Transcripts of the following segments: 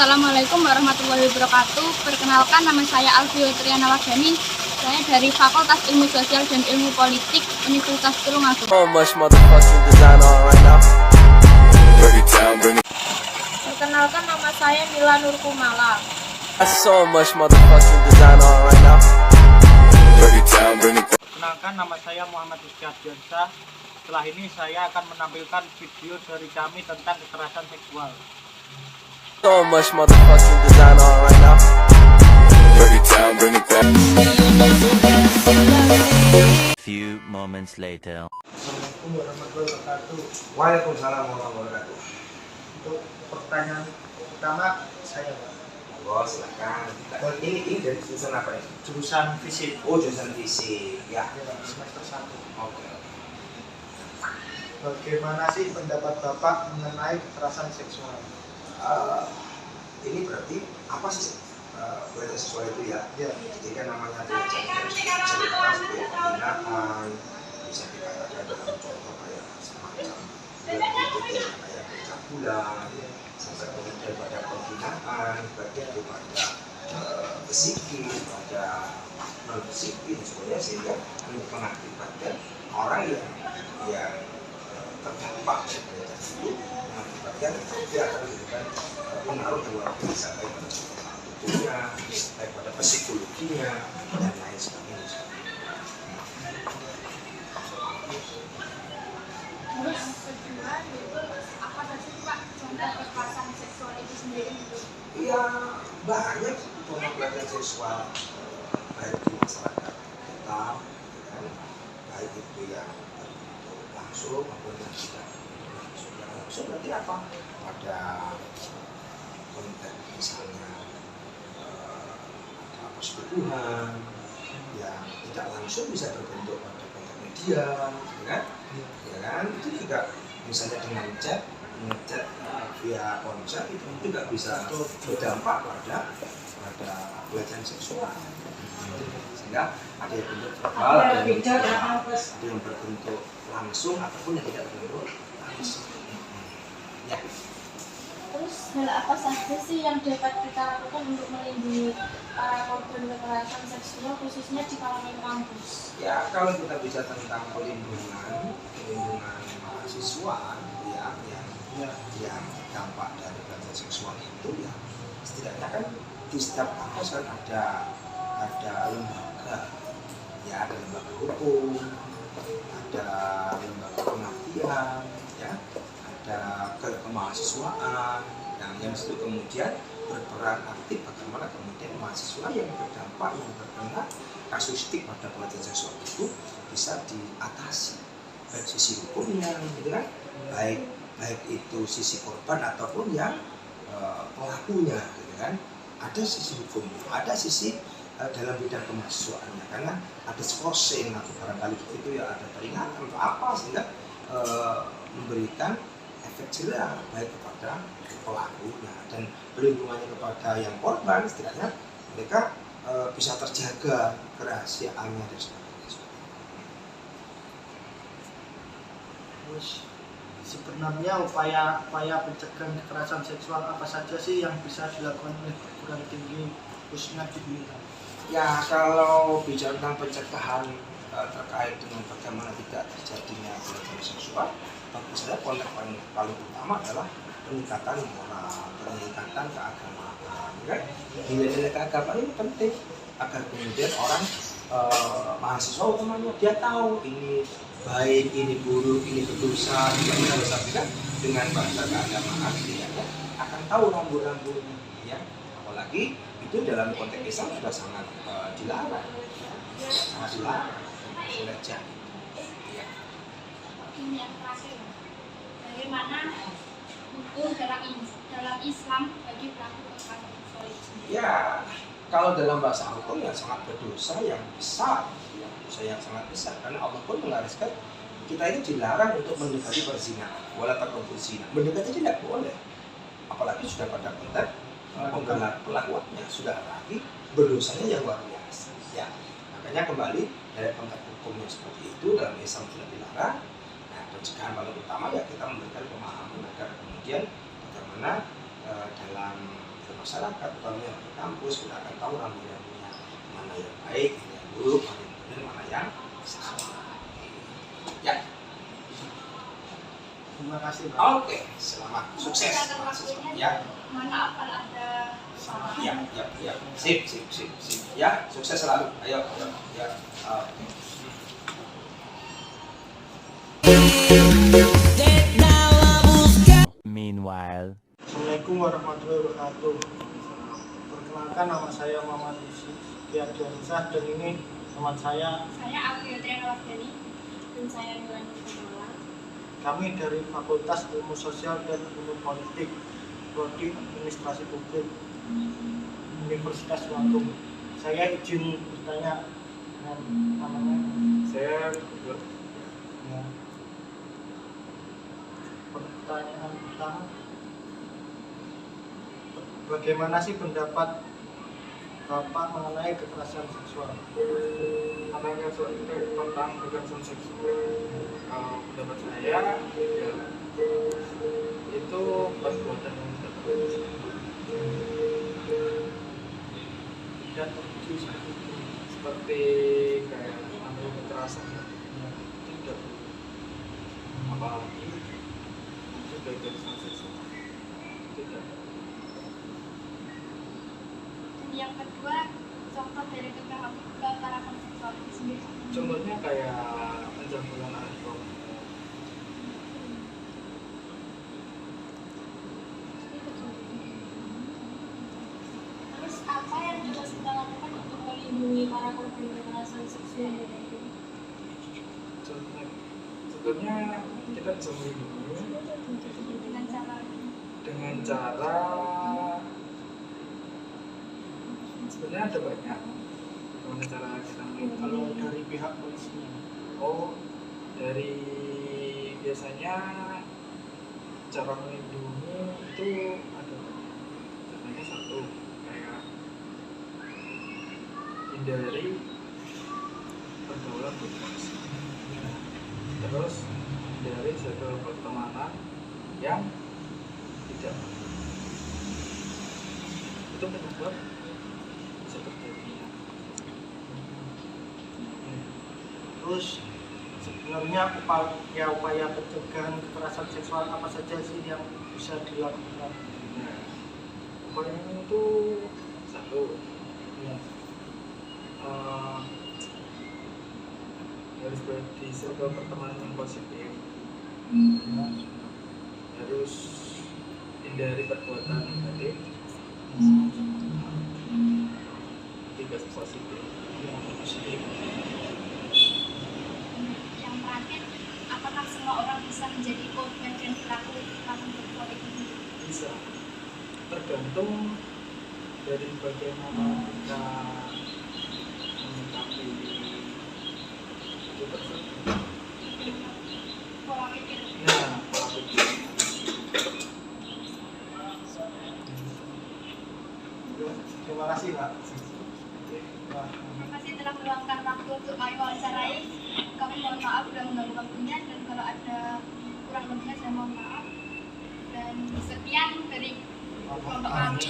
Assalamualaikum warahmatullahi wabarakatuh. Perkenalkan, nama saya Alfio Triana Wardani. Saya dari Fakultas Ilmu Sosial dan Ilmu Politik Universitas Tulungagung. Perkenalkan, nama saya Mila Nurkumala. Perkenalkan, nama saya Muhammad Rizky Ardiansyah. Setelah ini saya akan menampilkan video dari kami tentang kekerasan seksual. So much motherfucking design on right now. Break it down, bring it back. Few moments later. Assalamualaikum warahmatullahi wabarakatuh. Waalaikumsalam warahmatullahi wabarakatuh. Untuk pertanyaan pertama saya, Pak. Oh, silakan. Ini dari jurusan apa ini? Jurusan fisik. Oh, jurusan fisik. Ya. Ya, Pak, semester 1. Oke. Bagaimana sih pendapat Bapak mengenai kekerasan seksual? Ini berarti apa sih pelecehan seksual itu ya? Ya. Jadi kan namanya pelecehan bisa dikatakan sebagai penghinaan, bisa dikatakan dalam contoh kayak semacam kayak pencabulan, sampai kemudian pada penghinaan, baik itu pada psikis, pada non psikis sebagainya, sehingga mengakibatkan orang yang terdampak dari pelecehan itu mengakibatkan dia akan memberikan pengaruh yang luar biasa baik pada tubuhnya, baik pada psikologinya dan lain sebagainya. Terus kedua, apa saja Pak contoh kekerasan seksual itu sendiri? Iya, banyak contoh pelecehan seksual baik di masyarakat kita, kan? Baik itu yang langsung maupun yang tidak langsung. Berarti apa? Pada konteks misalnya ada persetubuhan yang tidak langsung bisa berbentuk pada konteks media, kan? Ya kan? Itu juga misalnya dengan chat via ponsel itu juga bisa berdampak pada pelecehan seksual. Sehingga ada yang bentuk verbal, ada yang berbentuk langsung ataupun yang tidak berbentuk langsung. Ya. Terus hal apa saja sih yang dapat kita lakukan untuk melindungi para korban kekerasan seksual khususnya di kalangan kampus? Ya, kalau kita bicara tentang pelindungan mahasiswa yang dampak dari pelecehan seksual itu, ya setidaknya kan di setiap kampus kan ada lembaga, ya ada lembaga hukum, ada lembaga pengabdian, ya ada kemahasiswaan yang itu kemudian berperan aktif bagaimana kemudian mahasiswa yang berdampak yang terkena kasuistik pada pelecehan seksual itu bisa diatasi baik sisi hukumnya, gitu kan, baik itu sisi korban ataupun yang pelakunya, gitu kan. Ada sisi hukumnya, ada sisi dalam bidang kemahasiswaannya, karena ada skorsing atau barangkali itu ya ada peringatan atau apa sehingga memberikan efek jerah baik kepada pelakunya dan perlindungannya kepada yang korban, setidaknya mereka bisa terjaga kerahasiaannya dan sebagainya. Terus sebenarnya upaya pencegahan kekerasan seksual apa saja sih yang bisa dilakukan oleh perguruan tinggi khususnya di Bintang? Ya, kalau bicara tentang pencegahan terkait dengan bagaimana tidak terjadinya pelecehan seksual, tentu saja konteks paling utama adalah peningkatan moral, peningkatan keagamaan. Kan? Nilai-nilai keagamaan ini penting agar kemudian orang mahasiswa utamanya dia tahu ini baik, ini buruk, ini berdosa, ini dosa, kan? Dengan bahasa keagamaan dia akan tahu rambu-rambunya, ya. Apalagi itu dalam konteks Islam sudah sangat dilarang, sangat dilarang oleh jahil. Ya. Ini yang terakhir, bagaimana hukum dalam Islam bagi pelaku kekerasan seksual itu sendiri? Ya, kalau dalam bahasa hukum ya sangat berdosa yang besar, ya, dosa yang sangat besar, karena Allah pun menggariskan kita ini dilarang untuk mendekati perzinahan, wala taqrabuz zina. Mendekati tidak boleh, apalagi sudah pada konteks pelakuannya sudah lagi berdosanya yang luar biasa. Ya, makanya kembali dari konteks hukumnya seperti itu dalam Islam sudah dilarang. Nah, pencegahan paling utama ya kita memberikan pemahaman agar kemudian bagaimana dalam ke masyarakat, utamanya ke kampus, kita akan tahu rambu-rambunya mana yang baik, mana yang buruk, mana yang benar, mana yang salah. Ya, Terima kasih, Pak. oke, selamat sukses mahasiswa. Ya, Mana kalau ada salah. ya, sip. Ya, sukses selalu. Ayo, ya, oke. Meanwhile. Assalamualaikum warahmatullahi wabarakatuh. Perkenalkan, nama saya Muhammad Rizky Ardiansyah dan ini teman saya. Saya Afi Triana Wardani dan saya Nulan Kumala. Kami dari Fakultas Ilmu Sosial dan Ilmu Politik, Prodi Administrasi Publik, Universitas Lampung. Saya izin bertanya dengan namanya. Saya Ya. Pertanyaan pertama, bagaimana sih pendapat Bapak mengenai kekerasan seksual? anaknya tentang kekerasan seksual. Pendapat saya ya itu perbuatan yang tidak baik. Dan terpuji seperti itu. Seperti kayak namanya kekerasan ya. Tidak apalagi itu kekerasan seksual tidak. Dan yang kedua, contoh dari kekerasan seksual itu sendiri. Contohnya kayak pencabulan anak perempuan. Terus apa yang harus kita lakukan untuk melindungi para korban kekerasan seksual? Sebetulnya kita bisa melindungi Dengan cara dengan cara sebenarnya ada banyak bagaimana cara kita melindungi. Kalau dari pihak polisinya, Dari biasanya cara melindungi itu ada caranya satu kayak hindari pergaulan bebas, terus hindari circle pertemanan yang tidak itu penyebab bisa terjadinya. terus sebenarnya upaya pencegahan kekerasan seksual apa saja sih yang bisa dilakukan? Nah, poin itu satu Ya. harus berada di circle pertemanan yang positif, harus hindari perbuatan negatif, tiga positif. yang terakhir, apakah semua orang bisa menjadi korban dan pelaku berpolitik ini? Bisa, tergantung dari bagaimana kita menyikapi itu tersebut. Pola pikir. Nah, pola pikir. Terima kasih, Pak. Wah, Terima kasih telah meluangkan waktu untuk kami wawancarai. Kami mohon maaf sudah mengganggu waktunya, dan kalau ada kurang lebihnya saya mohon maaf. Dan sekian dari kelompok kami.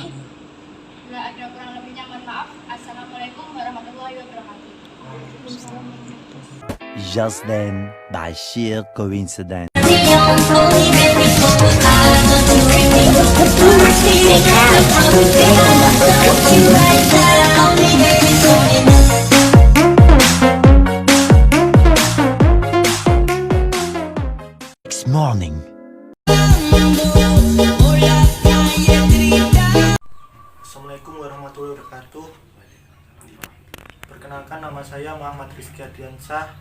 Bila ada kurang lebihnya mohon maaf. Assalamualaikum warahmatullahi wabarakatuh. Just then, by sheer coincidence. Next morning. Assalamualaikum warahmatullahi wabarakatuh. Perkenalkan, nama saya Muhammad Rizky Ardiansyah.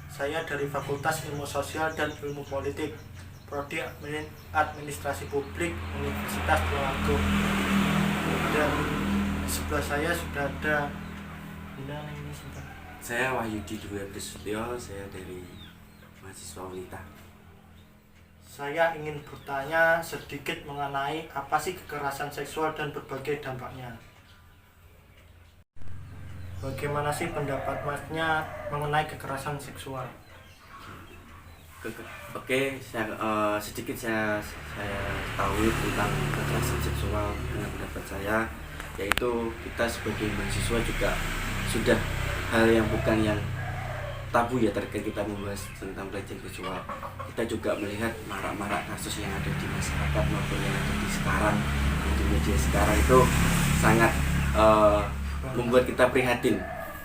Saya dari Fakultas Ilmu Sosial dan Ilmu Politik, Prodi Administrasi Publik, Universitas Lampung. Dan sebelah saya sudah ada ini sebentar. Saya Wahyudi Dwi Prisutyo, saya dari mahasiswa Ulita. Saya ingin bertanya sedikit mengenai apa sih kekerasan seksual dan berbagai dampaknya. Bagaimana sih pendapat Masnya mengenai kekerasan seksual? Oke, sedikit saya tahu tentang kekerasan seksual dengan pendapat saya, yaitu kita sebagai mahasiswa juga sudah hal yang bukan yang tabu ya terkait kita membahas tentang pelecehan seksual. Kita juga melihat marak-marak kasus yang ada di masyarakat maupun yang ada di sekarang di media sekarang itu sangat membuat kita prihatin.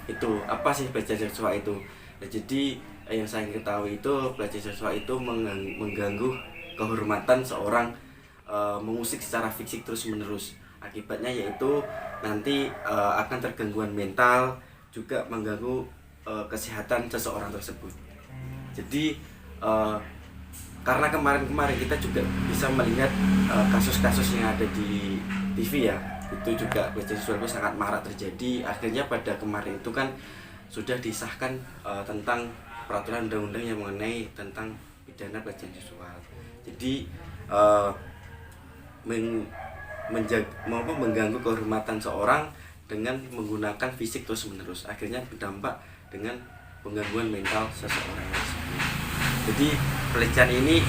Itu apa sih pelecehan seksual itu? Nah, jadi yang saya ketahui itu pelecehan seksual itu mengganggu kehormatan seorang, mengusik secara fisik terus menerus. Akibatnya yaitu nanti akan tergangguan mental, juga mengganggu kesehatan seseorang tersebut. Jadi karena kemarin-kemarin kita juga bisa melihat kasus-kasus yang ada di TV ya, itu juga pelecehan seksual itu sangat marak terjadi. Akhirnya pada kemarin itu kan sudah disahkan tentang peraturan undang-undang yang mengenai tentang pidana pelecehan seksual. Jadi mengganggu kehormatan seorang dengan menggunakan fisik terus menerus, akhirnya berdampak dengan penggangguan mental seseorang tersebut. Jadi pelecehan ini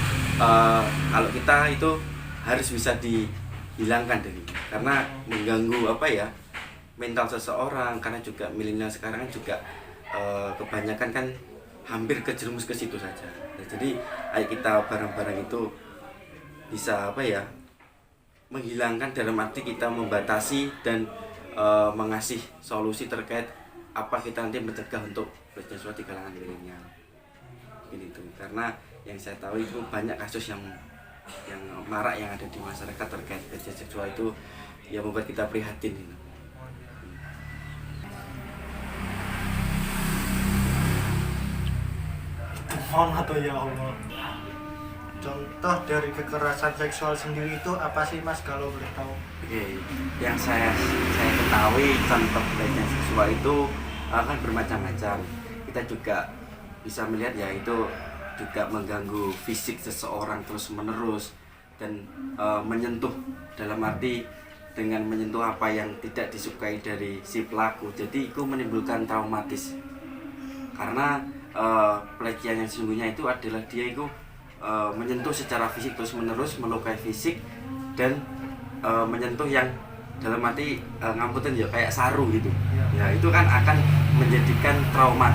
kalau kita itu harus bisa dihilangkan dari, karena mengganggu mental seseorang, karena juga milenial sekarang juga kebanyakan kan hampir kejerumus ke situ saja. Nah, jadi ayo kita bareng-bareng itu bisa menghilangkan, dalam arti kita membatasi dan mengasih solusi terkait apa kita nanti mencegah untuk pelecehan seksual di kalangan milenial. Itu karena yang saya tahu itu banyak kasus yang marak yang ada di masyarakat terkait pelecehan seksual itu yang membuat kita prihatin. Mohon atau ya Allah. Contoh dari kekerasan seksual sendiri itu apa sih Mas kalau boleh tahu? Oke, yang saya ketahui contoh pelecehan seksual itu akan bermacam-macam. Kita juga bisa melihat ya itu juga mengganggu fisik seseorang terus menerus dan menyentuh, dalam arti dengan menyentuh apa yang tidak disukai dari si pelaku. Jadi itu menimbulkan traumatis. Karena pelecehan yang sesungguhnya itu adalah dia itu menyentuh secara fisik terus menerus, melukai fisik dan menyentuh yang dalam arti ngamputin ya kayak saru gitu. Ya itu kan akan menjadikan trauma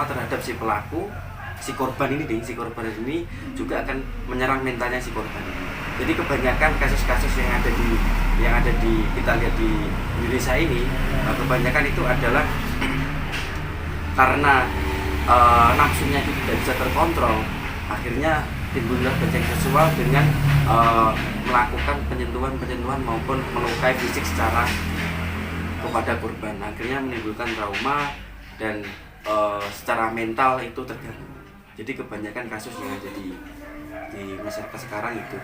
terhadap si pelaku, si korban ini juga akan menyerang mentalnya si korban ini. Jadi kebanyakan kasus-kasus yang ada di kita lihat di Indonesia ini, kebanyakan itu adalah karena nafsunya itu tidak bisa terkontrol, akhirnya timbullah pelecehan seksual dengan melakukan penyentuhan maupun melukai fisik kepada korban, akhirnya menimbulkan trauma dan secara mental itu terganggu. Jadi kebanyakan kasus yang ada di masyarakat sekarang itu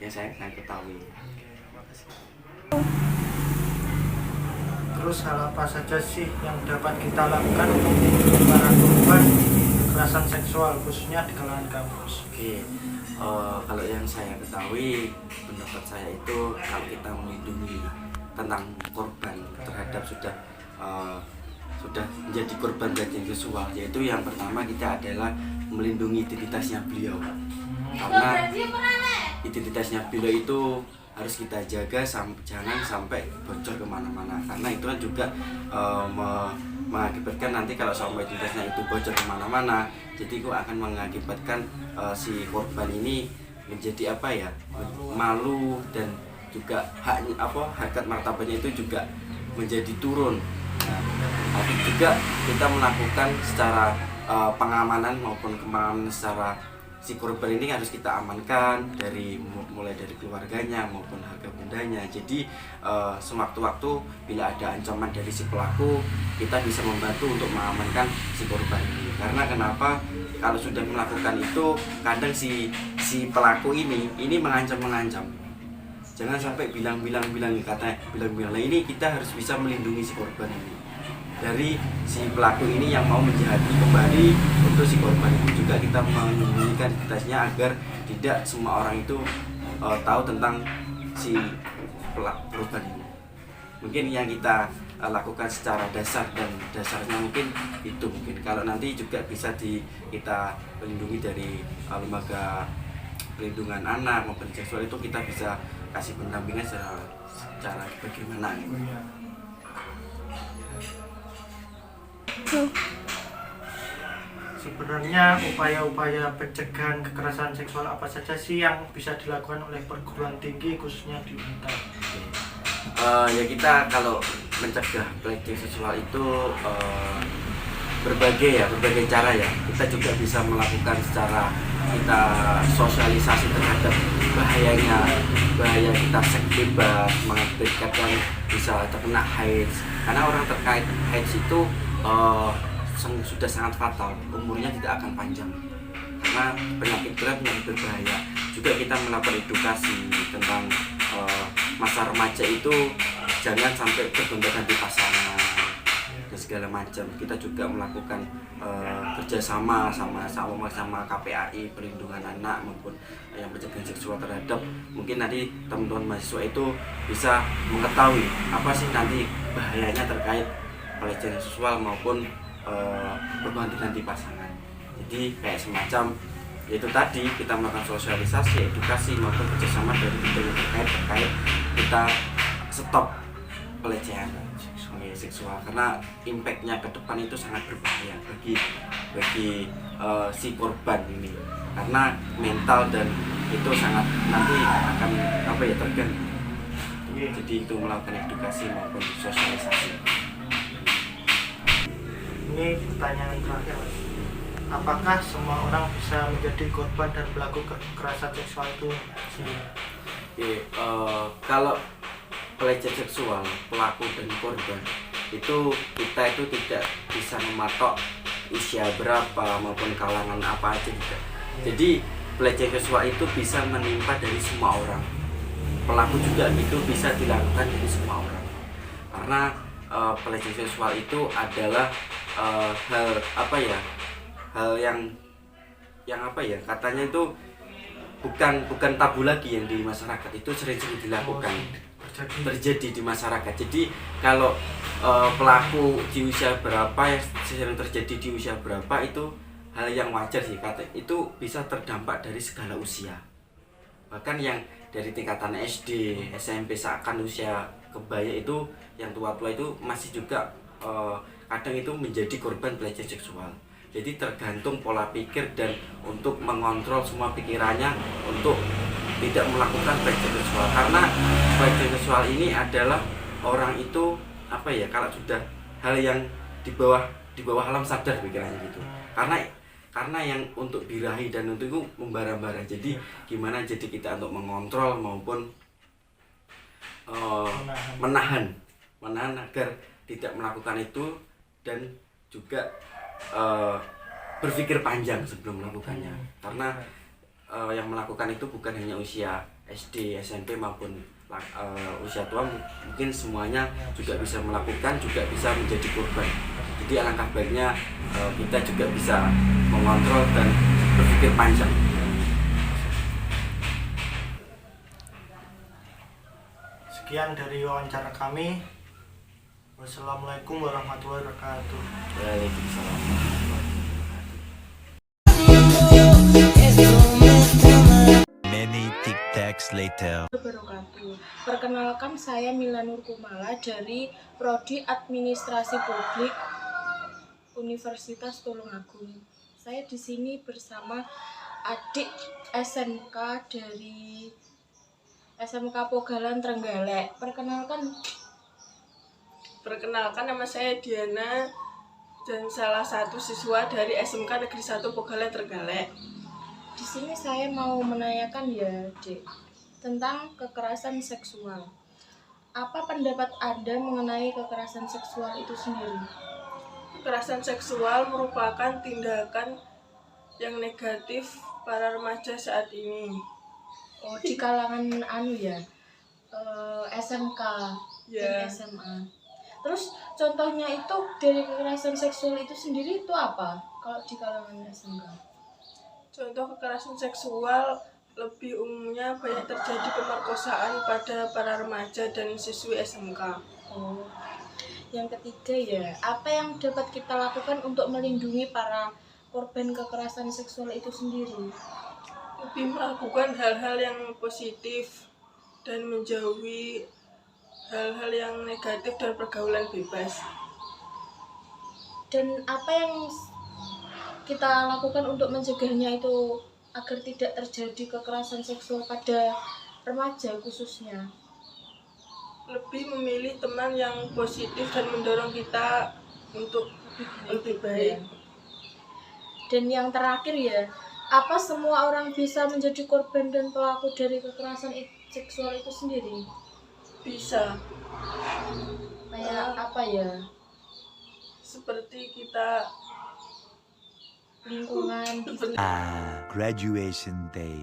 yang saya ketahui. Terus hal apa saja sih yang dapat kita lakukan untuk melindungi para korban kekerasan seksual khususnya di kalangan kampus? Oke, kalau yang saya ketahui, pendapat saya itu kalau kita melindungi tentang korban terhadap sudah menjadi korban pelecehan seksual, yaitu yang pertama kita adalah melindungi identitasnya beliau, karena identitasnya beliau itu harus kita jaga jangan sampai bocor kemana-mana, karena itu kan juga mengakibatkan nanti kalau sampai identitasnya itu bocor kemana-mana, jadi itu akan mengakibatkan si korban ini menjadi malu dan juga harkat martabatnya itu juga menjadi turun. Nah, juga kita melakukan secara pengamanan maupun kemanusiaan secara si korban ini harus kita amankan mulai dari keluarganya maupun harga bendanya. Jadi sewaktu-waktu bila ada ancaman dari si pelaku, kita bisa membantu untuk mengamankan si korban ini. Karena kenapa? Kalau sudah melakukan itu, kadang si pelaku ini mengancam. Jangan sampai bilang-bilang. Nah, ini kita harus bisa melindungi si korban ini dari si pelaku ini yang mau menjahati kembali untuk si korban itu. Juga kita menyembunyikan identitasnya agar tidak semua orang itu tahu tentang si korban ini. Mungkin yang kita lakukan secara dasar, dan dasarnya mungkin itu mungkin kalau nanti juga bisa kita melindungi dari lembaga perlindungan anak maupun seksual, itu kita bisa kasih pendampingan secara bagaimana gitu. Sebenarnya upaya-upaya pencegahan kekerasan seksual apa saja sih yang bisa dilakukan oleh perguruan tinggi khususnya di Unita? Ya kita kalau mencegah pelecehan seksual itu berbagai cara ya. Kita juga bisa melakukan secara kita sosialisasi terhadap bahaya kita seks bebas, mengakibatkan bisa terkena AIDS. Karena orang terkait AIDS itu sudah sangat fatal, umurnya tidak akan panjang karena penyakit berat yang berbahaya. Juga kita melakukan edukasi tentang masa remaja itu jangan sampai bergonta-ganti pasangan dan segala macam. Kita juga melakukan kerjasama sama KPAI perlindungan anak maupun yang pencegahan seksual terhadap, mungkin nanti teman-teman mahasiswa itu bisa mengetahui apa sih nanti bahayanya terkait pelecehan seksual maupun berganti-ganti pasangan. Jadi kayak semacam itu tadi, kita melakukan sosialisasi, edukasi maupun kerjasama dari bidang terkait kita stop pelecehan seksual, karena impactnya ke depan itu sangat berbahaya bagi si korban ini, karena mental dan itu sangat nanti akan terganggu. Jadi itu melakukan edukasi maupun sosialisasi. Ini pertanyaan terakhir, apakah semua orang bisa menjadi korban dan pelaku kekerasan seksual itu? Kalau pelecehan seksual, pelaku dan korban itu kita itu tidak bisa mematok usia berapa maupun kalangan apa aja tidak. Jadi pelecehan seksual itu bisa menimpa dari semua orang. Pelaku juga itu bisa dilakukan dari semua orang. Karena pelecehan seksual itu adalah hal yang katanya itu bukan tabu lagi yang di masyarakat, itu sering-sering dilakukan, terjadi di masyarakat. Jadi kalau pelaku di usia berapa yang sering terjadi di usia berapa itu hal yang wajar sih, itu bisa terdampak dari segala usia, bahkan yang dari tingkatan SD, SMP, seakan usia kebaya itu yang tua-tua itu masih juga kadang itu menjadi korban pelecehan seksual. Jadi tergantung pola pikir dan untuk mengontrol semua pikirannya untuk tidak melakukan pelecehan seksual. Karena pelecehan seksual ini adalah orang itu kalau sudah hal yang di bawah alam sadar pikirannya gitu. Karena yang untuk birahi dan untuk itu membara-bara. Jadi gimana jadi kita untuk mengontrol maupun menahan agar tidak melakukan itu, dan juga berpikir panjang sebelum melakukannya. Karena yang melakukan itu bukan hanya usia SD, SMP maupun usia tua, mungkin semuanya juga bisa melakukan, juga bisa menjadi korban. Jadi alangkah baiknya kita juga bisa mengontrol dan berpikir panjang. Sekian dari wawancara kami. Wassalamualaikum warahmatullahi wabarakatuh. Waalaikumsalam. Many tic-tacs later. Perkenalkan, saya Mila Nur Kumala dari Prodi Administrasi Publik Universitas Tulungagung. Saya di sini bersama adik SMK dari SMK Pogalan Trenggalek. Perkenalkan, nama saya Diana dan salah satu siswa dari SMK Negeri 1 Pogalan Trenggalek. Di sini saya mau menanyakan ya, Dek, tentang kekerasan seksual. Apa pendapat Anda mengenai kekerasan seksual itu sendiri? Kekerasan seksual merupakan tindakan yang negatif para remaja saat ini. Oh, di kalangan SMK dan SMA. Terus contohnya itu dari kekerasan seksual itu sendiri itu apa kalau di kalangan SMK? Contoh kekerasan seksual lebih umumnya banyak terjadi pemerkosaan pada para remaja dan siswi SMK. Oh, Yang ketiga ya, apa yang dapat kita lakukan untuk melindungi para korban kekerasan seksual itu sendiri? Lebih melakukan hal-hal yang positif dan menjauhi hal-hal yang negatif dan pergaulan bebas. Dan apa yang kita lakukan untuk mencegahnya itu agar tidak terjadi kekerasan seksual pada remaja khususnya? Lebih memilih teman yang positif dan mendorong kita untuk lebih baik. Dan yang terakhir ya, apa semua orang bisa menjadi korban dan pelaku dari kekerasan seksual itu sendiri? Bisa. Kayak apa ya? Seperti kita Lingkungan. Graduation day.